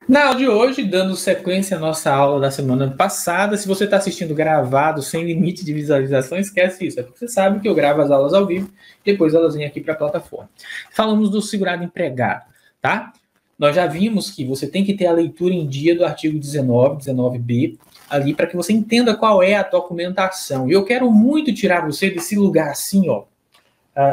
Na aula de hoje, dando sequência à nossa aula da semana passada, se você está assistindo gravado, sem limite de visualização, esquece isso. É porque você sabe que eu gravo as aulas ao vivo, depois elas vêm aqui para a plataforma. Falamos do segurado empregado, tá? Nós já vimos que você tem que ter a leitura em dia do artigo 19, 19b, ali, para que você entenda qual é a documentação. E eu quero muito tirar você desse lugar assim, ó.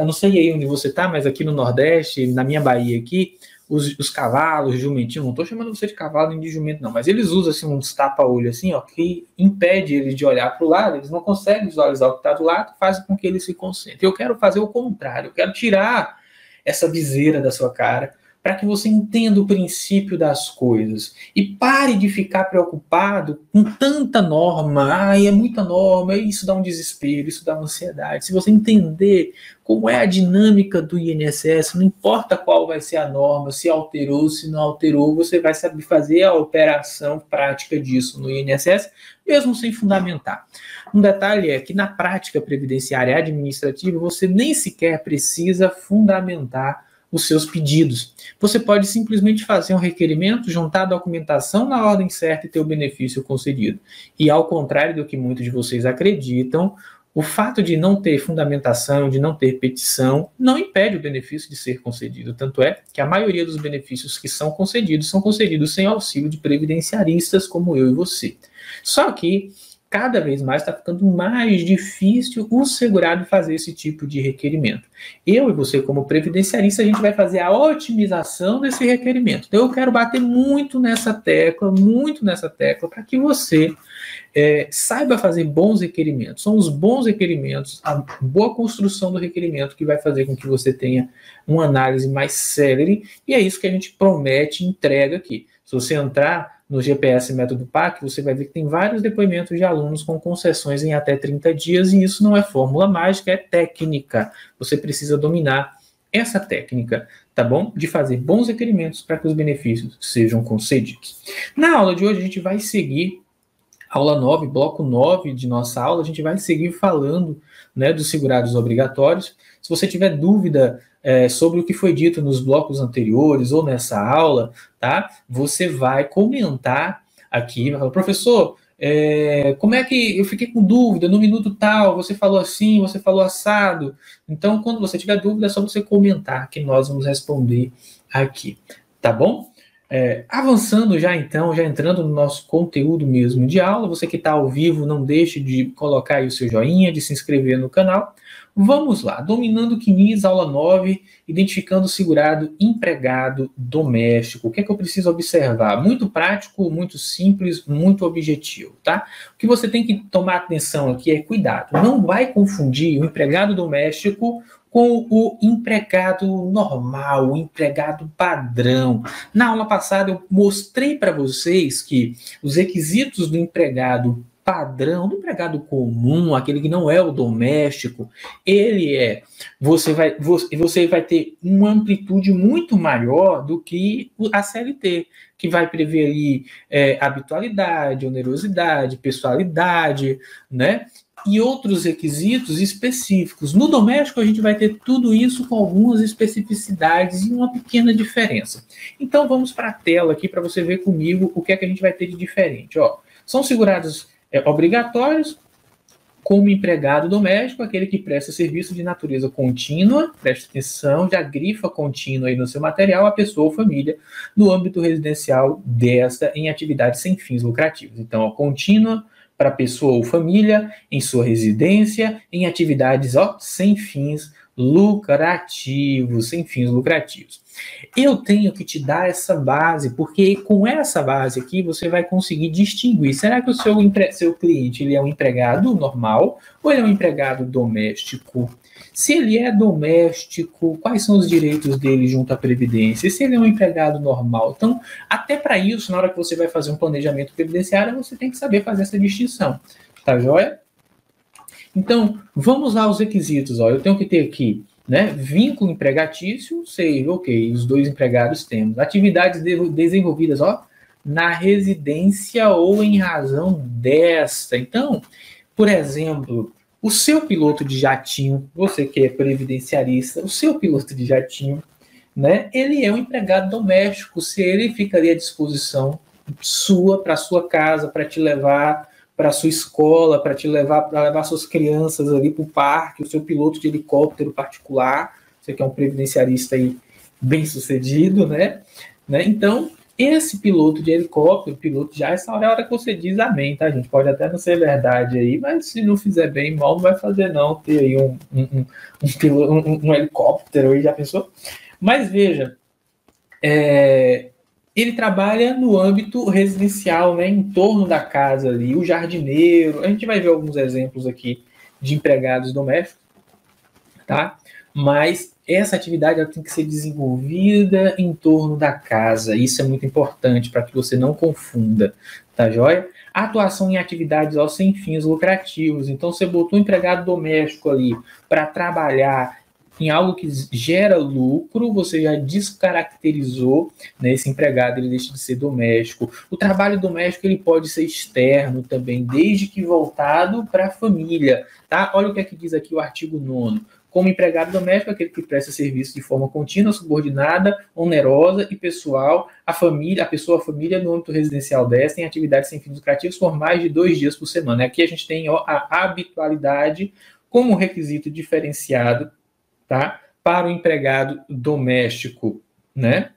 Eu não sei aí onde você está, mas aqui no Nordeste, na minha Bahia aqui, os cavalos, jumentinho, não estou chamando você de cavalo nem de jumento, não, mas eles usam assim, uns tapa-olho assim, ó, que impede eles de olhar para o lado, eles não conseguem visualizar o que está do lado, faz com que eles se concentrem. Eu quero fazer o contrário, eu quero tirar essa viseira da sua cara, para que você entenda o princípio das coisas e pare de ficar preocupado com tanta norma. Ai, é muita norma, isso dá um desespero, isso dá uma ansiedade. Se você entender como é a dinâmica do INSS, não importa qual vai ser a norma, se alterou, se não alterou, você vai saber fazer a operação prática disso no INSS, mesmo sem fundamentar. Um detalhe é que na prática previdenciária administrativa, você nem sequer precisa fundamentar os seus pedidos. Você pode simplesmente fazer um requerimento, juntar a documentação na ordem certa e ter o benefício concedido. E ao contrário do que muitos de vocês acreditam, o fato de não ter fundamentação, de não ter petição, não impede o benefício de ser concedido. Tanto é que a maioria dos benefícios que são concedidos sem auxílio de previdenciaristas como eu e você. Só que cada vez mais está ficando mais difícil o segurado fazer esse tipo de requerimento. Eu e você, como previdenciarista, a gente vai fazer a otimização desse requerimento. Então, eu quero bater muito nessa tecla, para que você saiba fazer bons requerimentos. São os bons requerimentos, a boa construção do requerimento que vai fazer com que você tenha uma análise mais célere, e é isso que a gente promete e entrega aqui. Se você entrar no GPS Método PAC, você vai ver que tem vários depoimentos de alunos com concessões em até 30 dias, e isso não é fórmula mágica, é técnica. Você precisa dominar essa técnica, tá bom? De fazer bons requerimentos para que os benefícios sejam concedidos. Na aula de hoje, a gente vai seguir aula 9, bloco 9 de nossa aula, a gente vai seguir falando, né, dos segurados obrigatórios. Se você tiver dúvida sobre o que foi dito nos blocos anteriores ou nessa aula, tá? Você vai comentar aqui, vai falar, professor, como é que eu fiquei com dúvida no minuto tal, você falou assim, você falou assado. Então, quando você tiver dúvida, é só você comentar que nós vamos responder aqui, tá bom? Avançando já então, já entrando no nosso conteúdo mesmo de aula, você que está ao vivo, não deixe de colocar aí o seu joinha, de se inscrever no canal. Vamos lá, dominando o CNIS, aula 9, identificando o segurado empregado doméstico. O que é que eu preciso observar? Muito prático, muito simples, muito objetivo, tá? O que você tem que tomar atenção aqui é cuidado. Não vai confundir o empregado doméstico com o empregado normal, o empregado padrão. Na aula passada eu mostrei para vocês que os requisitos do empregado padrão, do empregado comum, aquele que não é o doméstico, você vai ter uma amplitude muito maior do que a CLT, que vai prever ali habitualidade, onerosidade, pessoalidade, né? E outros requisitos específicos. No doméstico, a gente vai ter tudo isso com algumas especificidades e uma pequena diferença. Então, vamos para a tela aqui para você ver comigo o que é que a gente vai ter de diferente. Ó, são segurados obrigatórios, como empregado doméstico, aquele que presta serviço de natureza contínua, presta atenção, já grifa contínua aí no seu material, a pessoa ou família, no âmbito residencial desta, em atividades sem fins lucrativos. Então, ó, contínua, para pessoa ou família, em sua residência, em atividades sem fins lucrativos, sem fins lucrativos. Eu tenho que te dar essa base, porque com essa base aqui você vai conseguir distinguir, será que o seu cliente ele é um empregado normal ou ele é um empregado doméstico? Se ele é doméstico, quais são os direitos dele junto à Previdência? Se ele é um empregado normal. Então, até para isso, na hora que você vai fazer um planejamento previdenciário, você tem que saber fazer essa distinção. Tá joia? Então, vamos lá aos requisitos. Ó. Eu tenho que ter aqui, né, vínculo empregatício, sei, ok, os dois empregados temos. Atividades desenvolvidas na residência ou em razão desta. Então, por exemplo, o seu piloto de jatinho, você que é previdenciarista, o seu piloto de jatinho, né? Ele é um empregado doméstico, se ele ficaria à disposição sua, para sua casa, para te levar para sua escola, para te levar, para levar suas crianças ali para o parque, o seu piloto de helicóptero particular, você que é um previdenciarista aí bem sucedido, né? Então, esse piloto de helicóptero, piloto já, essa hora é a hora que você diz amém, tá, gente? Pode até não ser verdade aí, mas se não fizer bem, mal não vai fazer não, ter aí um helicóptero aí, já pensou? Mas veja, ele trabalha no âmbito residencial, né, em torno da casa ali, o jardineiro, a gente vai ver alguns exemplos aqui de empregados domésticos, tá? Mas essa atividade ela tem que ser desenvolvida em torno da casa, isso é muito importante para que você não confunda, tá joia? A atuação em atividades sem fins lucrativos, então você botou um empregado doméstico ali para trabalhar em algo que gera lucro, você já descaracterizou, né, esse empregado, ele deixa de ser doméstico. O trabalho doméstico ele pode ser externo também, desde que voltado para a família. Tá? Olha o que é que diz aqui o artigo 9º. Como empregado doméstico, aquele que presta serviço de forma contínua, subordinada, onerosa e pessoal, a família no âmbito residencial desta, em atividades sem fins lucrativos por mais de 2 dias por semana. Aqui a gente tem a habitualidade como requisito diferenciado, tá? Para o empregado doméstico, né?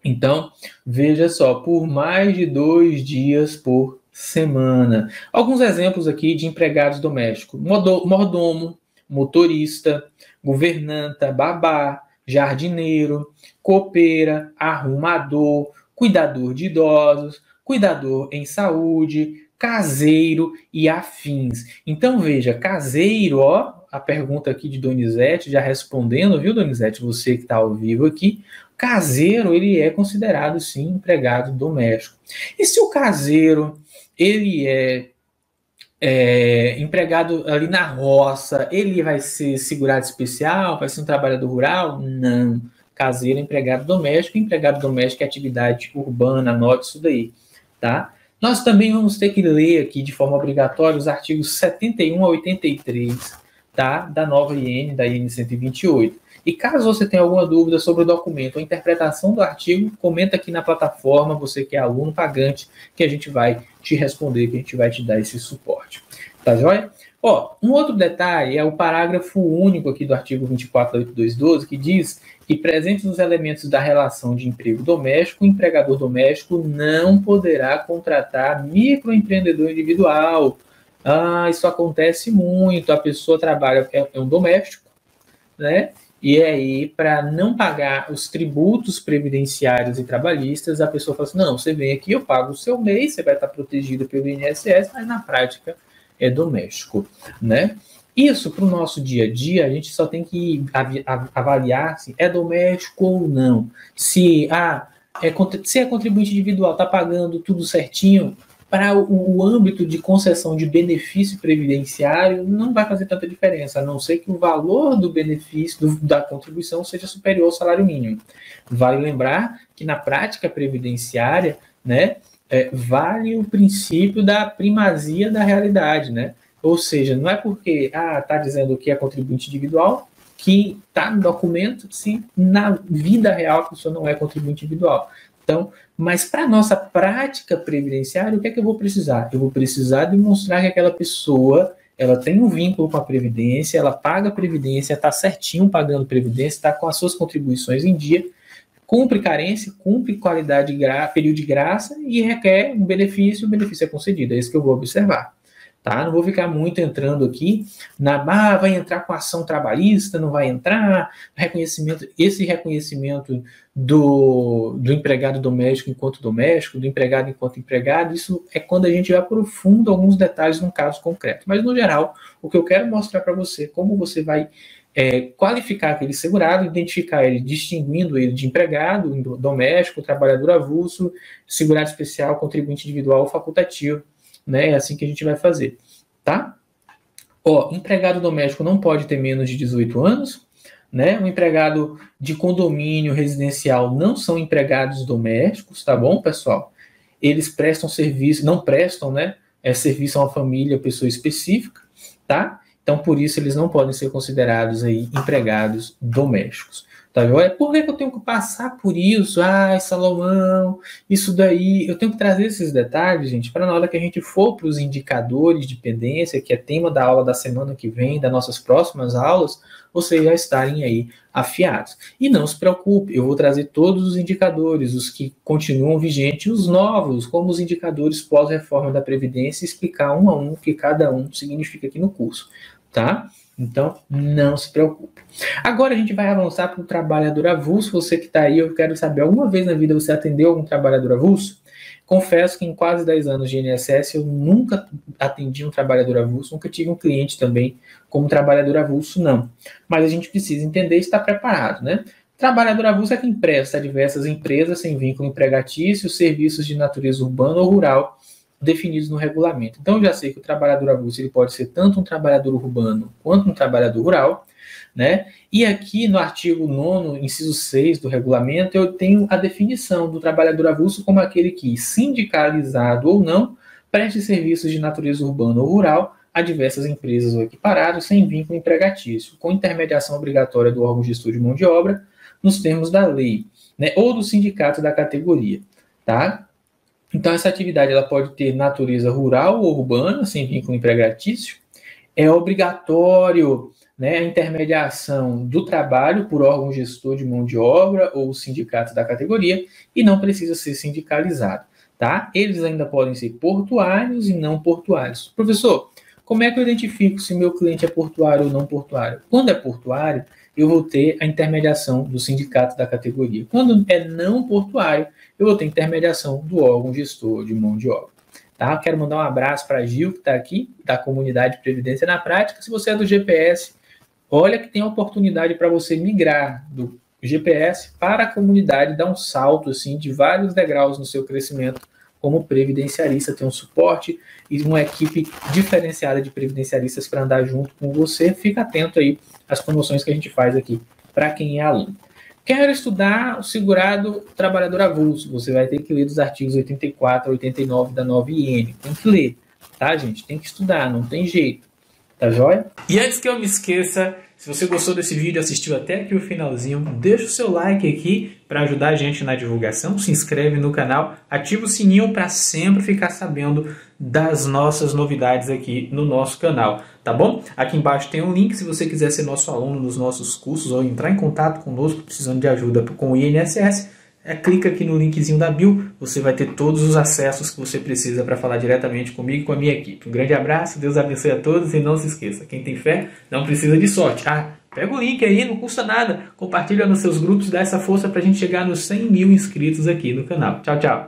Então, veja só, por mais de 2 dias por semana. Alguns exemplos aqui de empregados domésticos: mordomo, motorista, governanta, babá, jardineiro, copeira, arrumador, cuidador de idosos, cuidador em saúde, caseiro e afins. Então, veja, caseiro, ó, a pergunta aqui de Donizete, já respondendo, viu, Donizete, você que está ao vivo aqui, caseiro, ele é considerado, sim, empregado doméstico. E se o caseiro, ele é empregado ali na roça, ele vai ser segurado especial, vai ser um trabalhador rural? Não. Caseiro, empregado doméstico é atividade urbana, anote isso daí, tá? Nós também vamos ter que ler aqui de forma obrigatória os artigos 71 a 83, tá? Da nova IN, da IN 128. E caso você tenha alguma dúvida sobre o documento ou a interpretação do artigo, comenta aqui na plataforma, você que é aluno pagante, que a gente vai te responder, que a gente vai te dar esse suporte. Tá joia? Ó, um outro detalhe é o parágrafo único aqui do artigo 24.8.2.12, que diz que, presentes os elementos da relação de emprego doméstico, o empregador doméstico não poderá contratar microempreendedor individual. Isso acontece muito, a pessoa trabalha, é um doméstico, né? E aí, para não pagar os tributos previdenciários e trabalhistas, a pessoa fala assim, não, você vem aqui, eu pago o seu mês, você vai estar protegido pelo INSS, mas na prática é doméstico, né? Isso, para o nosso dia a dia, a gente só tem que avaliar se é doméstico ou não. Se é contribuinte individual, está pagando tudo certinho, para o âmbito de concessão de benefício previdenciário, não vai fazer tanta diferença, a não ser que o valor do benefício, da contribuição, seja superior ao salário mínimo. Vale lembrar que na prática previdenciária, né, vale o princípio da primazia da realidade, né? Ou seja, não é porque está dizendo que é contribuinte individual que está no documento, se na vida real a pessoa não é contribuinte individual. Então, mas para a nossa prática previdenciária, o que é que eu vou precisar? Eu vou precisar demonstrar que aquela pessoa, ela tem um vínculo com a Previdência, ela paga a Previdência, está certinho pagando Previdência, está com as suas contribuições em dia, cumpre carência, cumpre qualidade período de graça e requer um benefício, o benefício é concedido. É isso que eu vou observar. Tá? Não vou ficar muito entrando aqui vai entrar com ação trabalhista, não vai entrar, esse reconhecimento do empregado doméstico enquanto doméstico, do empregado enquanto empregado, isso é quando a gente aprofunda alguns detalhes num caso concreto. Mas, no geral, o que eu quero mostrar para você, como você vai qualificar aquele segurado, identificar ele, distinguindo ele de empregado, doméstico, trabalhador avulso, segurado especial, contribuinte individual ou facultativo. Né? É assim que a gente vai fazer, tá? Ó, empregado doméstico não pode ter menos de 18 anos, né? O empregado de condomínio residencial não são empregados domésticos, tá bom, pessoal? Eles prestam serviço, não prestam, né? Serviço a uma família, pessoa específica, tá? Então, por isso, eles não podem ser considerados aí empregados domésticos. Tá joia? Por que eu tenho que passar por isso? Ai, Salomão, isso daí. Eu tenho que trazer esses detalhes, gente, para na hora que a gente for para os indicadores de pendência, que é tema da aula da semana que vem, das nossas próximas aulas, vocês já estarem aí afiados. E não se preocupe, eu vou trazer todos os indicadores, os que continuam vigentes, os novos, como os indicadores pós-reforma da Previdência, e explicar um a um o que cada um significa aqui no curso, tá? Então, não se preocupe. Agora a gente vai avançar para o trabalhador avulso. Você que está aí, eu quero saber, alguma vez na vida você atendeu algum trabalhador avulso? Confesso que em quase 10 anos de INSS eu nunca atendi um trabalhador avulso, nunca tive um cliente também como trabalhador avulso, não. Mas a gente precisa entender e estar preparado, né? Trabalhador avulso é quem presta a diversas empresas sem vínculo empregatício, serviços de natureza urbana ou rural, definidos no regulamento. Então, eu já sei que o trabalhador avulso ele pode ser tanto um trabalhador urbano quanto um trabalhador rural, né? E aqui no artigo 9º, inciso 6 do regulamento, eu tenho a definição do trabalhador avulso como aquele que, sindicalizado ou não, preste serviços de natureza urbana ou rural a diversas empresas ou equiparados sem vínculo empregatício, com intermediação obrigatória do órgão gestor de mão de obra, nos termos da lei, né? Ou do sindicato da categoria, tá? Então, essa atividade ela pode ter natureza rural ou urbana, sem vínculo empregatício. É obrigatório, né, a intermediação do trabalho por órgão gestor de mão de obra ou sindicato da categoria e não precisa ser sindicalizado. Tá? Eles ainda podem ser portuários e não portuários. Professor, como é que eu identifico se meu cliente é portuário ou não portuário? Quando é portuário, eu vou ter a intermediação do sindicato da categoria. Quando é não portuário, eu vou ter intermediação do órgão gestor de mão de obra. Tá? Quero mandar um abraço para a Gil, que está aqui, da comunidade Previdência na Prática. Se você é do GPS, olha que tem a oportunidade para você migrar do GPS para a comunidade, dar um salto assim, de vários degraus no seu crescimento como previdenciarista, ter um suporte e uma equipe diferenciada de previdenciaristas para andar junto com você. Fica atento aí às promoções que a gente faz aqui para quem é aluno. Quero estudar o segurado trabalhador avulso. Você vai ter que ler dos artigos 84 a 89 da nova IN. Tem que ler, tá, gente? Tem que estudar, não tem jeito. Tá joia? E antes que eu me esqueça, se você gostou desse vídeo, assistiu até aqui o finalzinho, deixa o seu like aqui para ajudar a gente na divulgação, se inscreve no canal, ativa o sininho para sempre ficar sabendo das nossas novidades aqui no nosso canal, tá bom? Aqui embaixo tem um link se você quiser ser nosso aluno nos nossos cursos ou entrar em contato conosco precisando de ajuda com o INSS. Clica aqui no linkzinho da bio, você vai ter todos os acessos que você precisa para falar diretamente comigo e com a minha equipe. Um grande abraço, Deus abençoe a todos e não se esqueça, quem tem fé não precisa de sorte. Pega o link aí, não custa nada, compartilha nos seus grupos, dá essa força para a gente chegar nos 100 mil inscritos aqui no canal. Tchau, tchau!